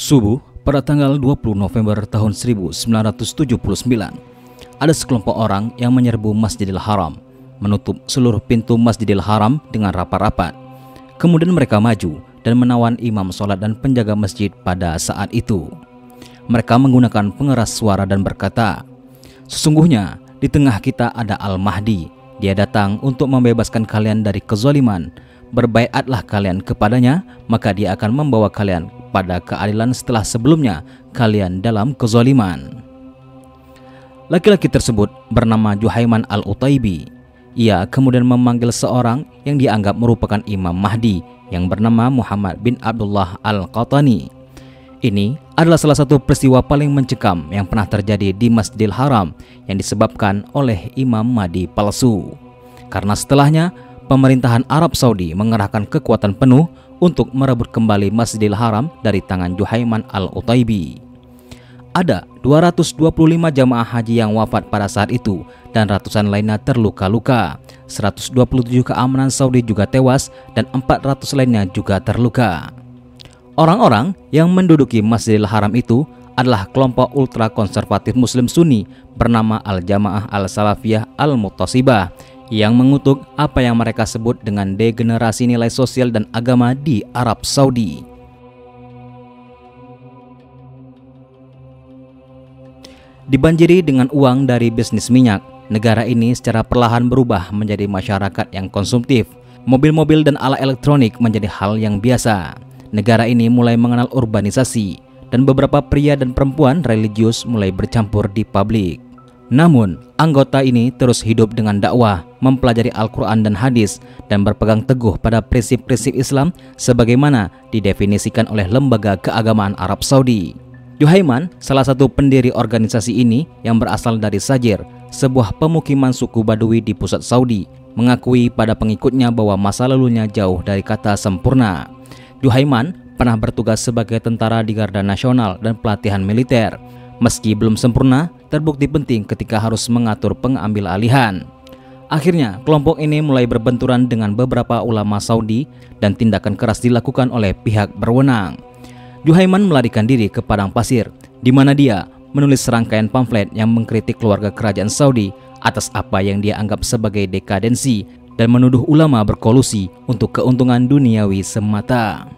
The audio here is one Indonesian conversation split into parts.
Subuh pada tanggal 20 November tahun 1979, ada sekelompok orang yang menyerbu Masjidil Haram, menutup seluruh pintu Masjidil Haram dengan rapat-rapat. Kemudian mereka maju dan menawan imam sholat dan penjaga masjid pada saat itu. Mereka menggunakan pengeras suara dan berkata, "Sesungguhnya di tengah kita ada Al-Mahdi. Dia datang untuk membebaskan kalian dari kezaliman. Berbaiatlah kalian kepadanya, maka dia akan membawa kalian pada keadilan setelah sebelumnya kalian dalam kezaliman." Laki-laki tersebut bernama Juhaiman Al-Utaibi. Ia kemudian memanggil seorang yang dianggap merupakan Imam Mahdi yang bernama Muhammad bin Abdullah Al-Qahtani. Ini adalah salah satu peristiwa paling mencekam yang pernah terjadi di Masjidil Haram yang disebabkan oleh Imam Mahdi palsu. Karena setelahnya, pemerintahan Arab Saudi mengerahkan kekuatan penuh untuk merebut kembali Masjidil Haram dari tangan Juhaiman Al-Utaibi. Ada 225 jamaah haji yang wafat pada saat itu dan ratusan lainnya terluka-luka. 127 keamanan Saudi juga tewas dan 400 lainnya juga terluka. Orang-orang yang menduduki Masjidil Haram itu adalah kelompok ultra konservatif Muslim Sunni bernama Al-Jamaah Al-Salafiyah Al-Muttasibah yang mengutuk apa yang mereka sebut dengan degenerasi nilai sosial dan agama di Arab Saudi. Dibanjiri dengan uang dari bisnis minyak, negara ini secara perlahan berubah menjadi masyarakat yang konsumtif. Mobil-mobil dan alat elektronik menjadi hal yang biasa. Negara ini mulai mengenal urbanisasi, dan beberapa pria dan perempuan religius mulai bercampur di publik. Namun, anggota ini terus hidup dengan dakwah, mempelajari Al-Quran dan hadis, dan berpegang teguh pada prinsip-prinsip Islam sebagaimana didefinisikan oleh Lembaga Keagamaan Arab Saudi. Juhaiman, salah satu pendiri organisasi ini yang berasal dari Sajir, sebuah pemukiman suku Badui di pusat Saudi, mengakui pada pengikutnya bahwa masa lalunya jauh dari kata sempurna. Juhaiman pernah bertugas sebagai tentara di Garda Nasional dan pelatihan militer. Meski belum sempurna, terbukti penting ketika harus mengatur pengambil alihan. Akhirnya, kelompok ini mulai berbenturan dengan beberapa ulama Saudi dan tindakan keras dilakukan oleh pihak berwenang. Juhaiman melarikan diri ke padang pasir, di mana dia menulis serangkaian pamflet yang mengkritik keluarga kerajaan Saudi atas apa yang dia anggap sebagai dekadensi dan menuduh ulama berkolusi untuk keuntungan duniawi semata.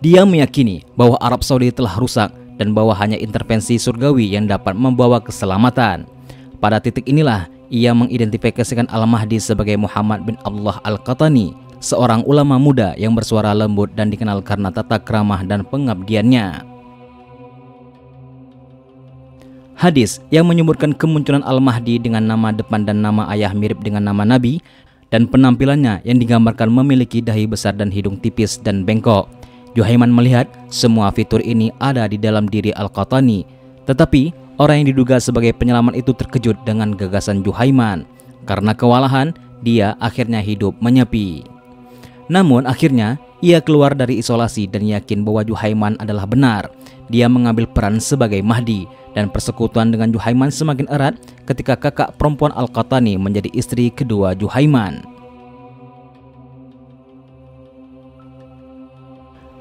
Dia meyakini bahwa Arab Saudi telah rusak dan bahwa hanya intervensi surgawi yang dapat membawa keselamatan. Pada titik inilah ia mengidentifikasikan Al-Mahdi sebagai Muhammad bin Abdullah Al-Qahtani, seorang ulama muda yang bersuara lembut dan dikenal karena tata krama dan pengabdiannya. Hadis yang menyebutkan kemunculan Al-Mahdi dengan nama depan dan nama ayah mirip dengan nama Nabi, dan penampilannya yang digambarkan memiliki dahi besar dan hidung tipis dan bengkok. Juhaiman melihat semua fitur ini ada di dalam diri Al-Qahtani, tetapi orang yang diduga sebagai penyelamat itu terkejut dengan gagasan Juhaiman. Karena kewalahan, dia akhirnya hidup menyepi. Namun akhirnya ia keluar dari isolasi dan yakin bahwa Juhaiman adalah benar. Dia mengambil peran sebagai Mahdi, dan persekutuan dengan Juhaiman semakin erat ketika kakak perempuan Al-Qahtani menjadi istri kedua Juhaiman.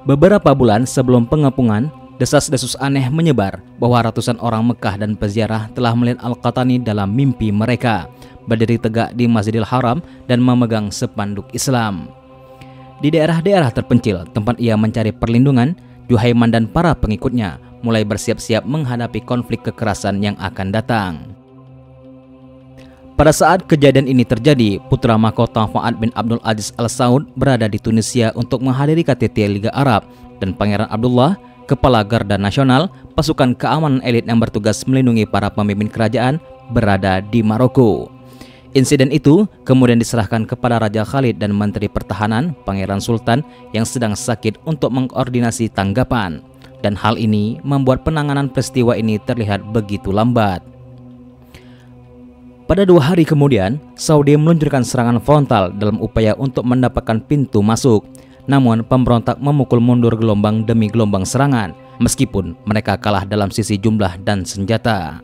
Beberapa bulan sebelum pengepungan, desas-desus aneh menyebar bahwa ratusan orang Mekah dan peziarah telah melihat Al-Qahtani dalam mimpi mereka, berdiri tegak di Masjidil Haram dan memegang spanduk Islam. Di daerah-daerah terpencil tempat ia mencari perlindungan, Juhaiman dan para pengikutnya mulai bersiap-siap menghadapi konflik kekerasan yang akan datang. Pada saat kejadian ini terjadi, putra mahkota Fuad bin Abdul Aziz Al Saud berada di Tunisia untuk menghadiri KTT Liga Arab, dan Pangeran Abdullah, Kepala Garda Nasional, pasukan keamanan elit yang bertugas melindungi para pemimpin kerajaan, berada di Maroko. Insiden itu kemudian diserahkan kepada Raja Khalid dan Menteri Pertahanan, Pangeran Sultan, yang sedang sakit untuk mengkoordinasi tanggapan. Dan hal ini membuat penanganan peristiwa ini terlihat begitu lambat. Pada 2 hari kemudian, Saudi meluncurkan serangan frontal dalam upaya untuk mendapatkan pintu masuk. Namun pemberontak memukul mundur gelombang demi gelombang serangan, meskipun mereka kalah dalam sisi jumlah dan senjata.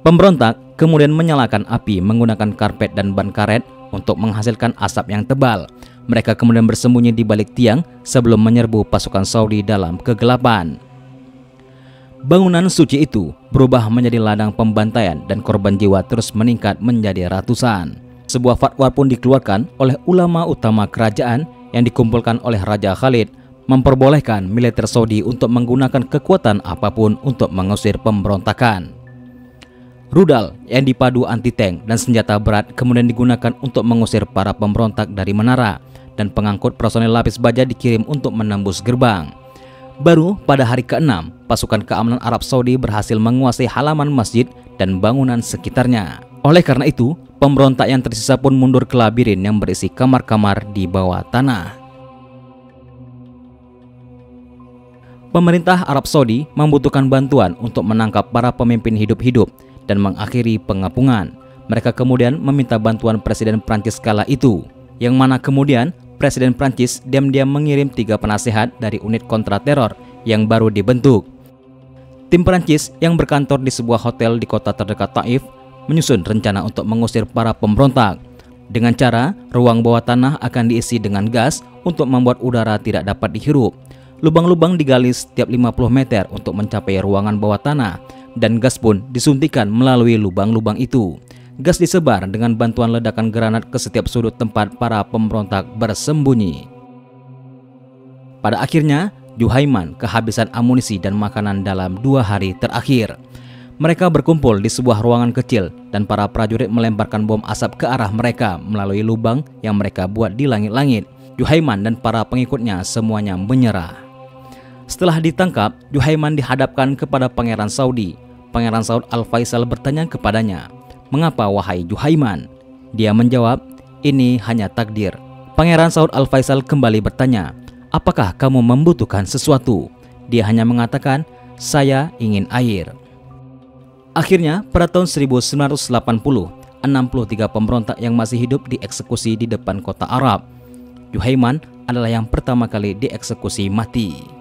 Pemberontak kemudian menyalakan api menggunakan karpet dan ban karet untuk menghasilkan asap yang tebal. Mereka kemudian bersembunyi di balik tiang sebelum menyerbu pasukan Saudi dalam kegelapan. Bangunan suci itu berubah menjadi ladang pembantaian dan korban jiwa terus meningkat menjadi ratusan. Sebuah fatwa pun dikeluarkan oleh ulama utama kerajaan yang dikumpulkan oleh Raja Khalid, memperbolehkan militer Saudi untuk menggunakan kekuatan apapun untuk mengusir pemberontakan. Rudal yang dipadu anti-tank dan senjata berat kemudian digunakan untuk mengusir para pemberontak dari menara, dan pengangkut personel lapis baja dikirim untuk menembus gerbang. Baru pada hari ke-6, pasukan keamanan Arab Saudi berhasil menguasai halaman masjid dan bangunan sekitarnya. Oleh karena itu, pemberontak yang tersisa pun mundur ke labirin yang berisi kamar-kamar di bawah tanah. Pemerintah Arab Saudi membutuhkan bantuan untuk menangkap para pemimpin hidup-hidup dan mengakhiri pengepungan. Mereka kemudian meminta bantuan Presiden Prancis kala itu, yang mana kemudian Presiden Prancis diam-diam mengirim 3 penasehat dari unit kontrateror yang baru dibentuk. Tim Prancis yang berkantor di sebuah hotel di kota terdekat Taif menyusun rencana untuk mengusir para pemberontak. Dengan cara, ruang bawah tanah akan diisi dengan gas untuk membuat udara tidak dapat dihirup. Lubang-lubang digali setiap 50 meter untuk mencapai ruangan bawah tanah, dan gas pun disuntikan melalui lubang-lubang itu. Gas disebar dengan bantuan ledakan granat ke setiap sudut tempat para pemberontak bersembunyi. Pada akhirnya, Juhaiman kehabisan amunisi dan makanan dalam 2 hari terakhir. Mereka berkumpul di sebuah ruangan kecil dan para prajurit melemparkan bom asap ke arah mereka melalui lubang yang mereka buat di langit-langit. Juhaiman dan para pengikutnya semuanya menyerah. Setelah ditangkap, Juhaiman dihadapkan kepada Pangeran Saudi. Pangeran Saud Al-Faisal bertanya kepadanya, "Mengapa wahai Juhaiman?" Dia menjawab, "Ini hanya takdir." Pangeran Saud Al-Faisal kembali bertanya, "Apakah kamu membutuhkan sesuatu?" Dia hanya mengatakan, "Saya ingin air." Akhirnya, pada tahun 1980, 63 pemberontak yang masih hidup dieksekusi di depan kota Arab. Juhaiman adalah yang pertama kali dieksekusi mati.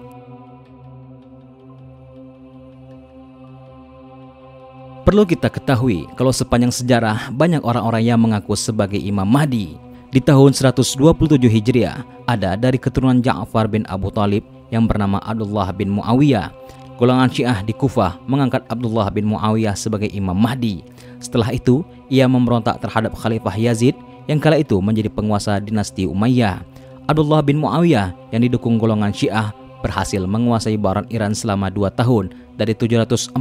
Perlu kita ketahui kalau sepanjang sejarah banyak orang-orang yang mengaku sebagai Imam Mahdi. Di tahun 127 Hijriah, ada dari keturunan Ja'far bin Abu Thalib yang bernama Abdullah bin Muawiyah. Golongan Syiah di Kufah mengangkat Abdullah bin Muawiyah sebagai Imam Mahdi. Setelah itu, ia memberontak terhadap Khalifah Yazid yang kala itu menjadi penguasa dinasti Umayyah. Abdullah bin Muawiyah yang didukung golongan Syiah berhasil menguasai barat Iran selama 2 tahun dari 746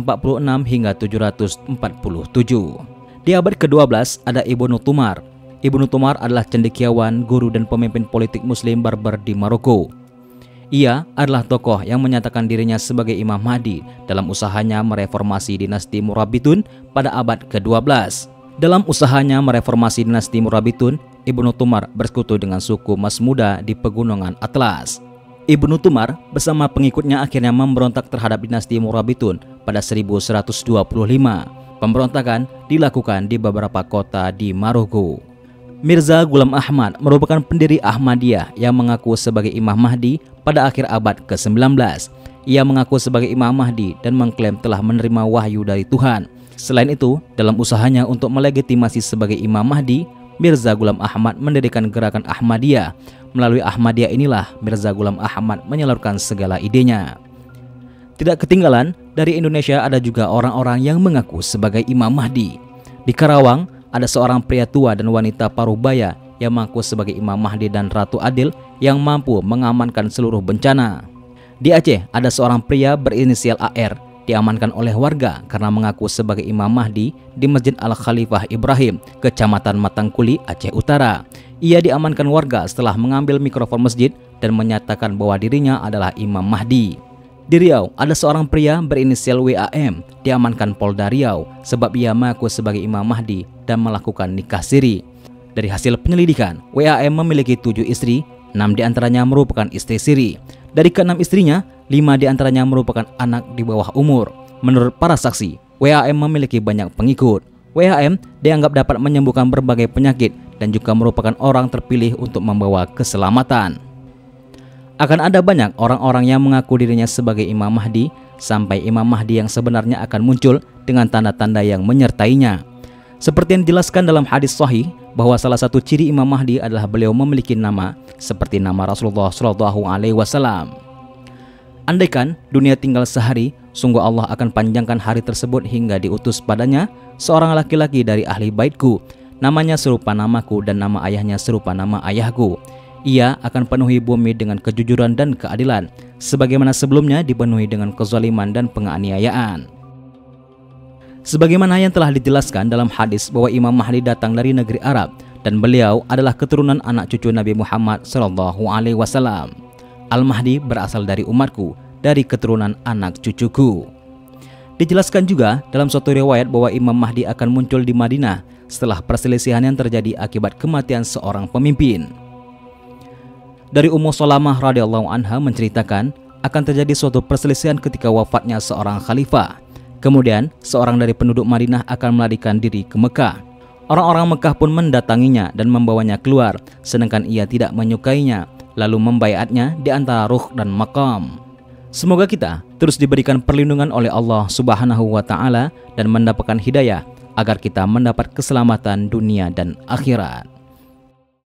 hingga 747. Di abad ke-12 ada Ibnu Tumar. Ibnu Tumar adalah cendekiawan, guru dan pemimpin politik muslim Berber di Maroko. Ia adalah tokoh yang menyatakan dirinya sebagai Imam Mahdi dalam usahanya mereformasi dinasti Murabitun pada abad ke-12. Dalam usahanya mereformasi dinasti Murabitun, Ibnu Tumar bersekutu dengan suku Masmuda di pegunungan Atlas. Ibnu Tumar bersama pengikutnya akhirnya memberontak terhadap dinasti Murabitun pada 1125. Pemberontakan dilakukan di beberapa kota di Maroko. Mirza Ghulam Ahmad merupakan pendiri Ahmadiyah yang mengaku sebagai Imam Mahdi pada akhir abad ke-19. Ia mengaku sebagai Imam Mahdi dan mengklaim telah menerima wahyu dari Tuhan. Selain itu, dalam usahanya untuk melegitimasi sebagai Imam Mahdi, Mirza Ghulam Ahmad mendirikan gerakan Ahmadiyah. Melalui Ahmadiyah inilah Mirza Ghulam Ahmad menyalurkan segala idenya. Tidak ketinggalan, dari Indonesia ada juga orang-orang yang mengaku sebagai Imam Mahdi. Di Karawang, ada seorang pria tua dan wanita parubaya yang mengaku sebagai Imam Mahdi dan Ratu Adil yang mampu mengamankan seluruh bencana. Di Aceh, ada seorang pria berinisial AR diamankan oleh warga karena mengaku sebagai Imam Mahdi di Masjid Al-Khalifah Ibrahim, Kecamatan Matangkuli, Aceh Utara. Ia diamankan warga setelah mengambil mikrofon masjid dan menyatakan bahwa dirinya adalah Imam Mahdi. Di Riau, ada seorang pria berinisial WAM diamankan Polda Riau sebab ia mengaku sebagai Imam Mahdi dan melakukan nikah siri. Dari hasil penyelidikan, WAM memiliki 7 istri, 6 diantaranya merupakan istri siri. Dari ke-6 istrinya, 5 diantaranya merupakan anak di bawah umur. Menurut para saksi, WAM memiliki banyak pengikut. WAM dianggap dapat menyembuhkan berbagai penyakit dan juga merupakan orang terpilih untuk membawa keselamatan. Akan ada banyak orang-orang yang mengaku dirinya sebagai Imam Mahdi, sampai Imam Mahdi yang sebenarnya akan muncul dengan tanda-tanda yang menyertainya. Seperti yang dijelaskan dalam hadis sahih bahwa salah satu ciri Imam Mahdi adalah beliau memiliki nama seperti nama Rasulullah SAW. Andaikan dunia tinggal sehari, sungguh Allah akan panjangkan hari tersebut hingga diutus padanya seorang laki-laki dari ahli baitku, namanya serupa namaku dan nama ayahnya serupa nama ayahku. Ia akan penuhi bumi dengan kejujuran dan keadilan, sebagaimana sebelumnya dipenuhi dengan kezaliman dan penganiayaan. Sebagaimana yang telah dijelaskan dalam hadis bahwa Imam Mahdi datang dari negeri Arab dan beliau adalah keturunan anak cucu Nabi Muhammad SAW. Al-Mahdi berasal dari umatku, dari keturunan anak cucuku. Dijelaskan juga dalam suatu riwayat bahwa Imam Mahdi akan muncul di Madinah setelah perselisihan yang terjadi akibat kematian seorang pemimpin. Dari Ummu Salamah radhiyallahu anha menceritakan akan terjadi suatu perselisihan ketika wafatnya seorang khalifah. Kemudian seorang dari penduduk Madinah akan melarikan diri ke Mekah. Orang-orang Mekah pun mendatanginya dan membawanya keluar, sedangkan ia tidak menyukainya, lalu membaiatnya di antara ruh dan makam. Semoga kita terus diberikan perlindungan oleh Allah Subhanahu wa Ta'ala dan mendapatkan hidayah agar kita mendapat keselamatan dunia dan akhirat.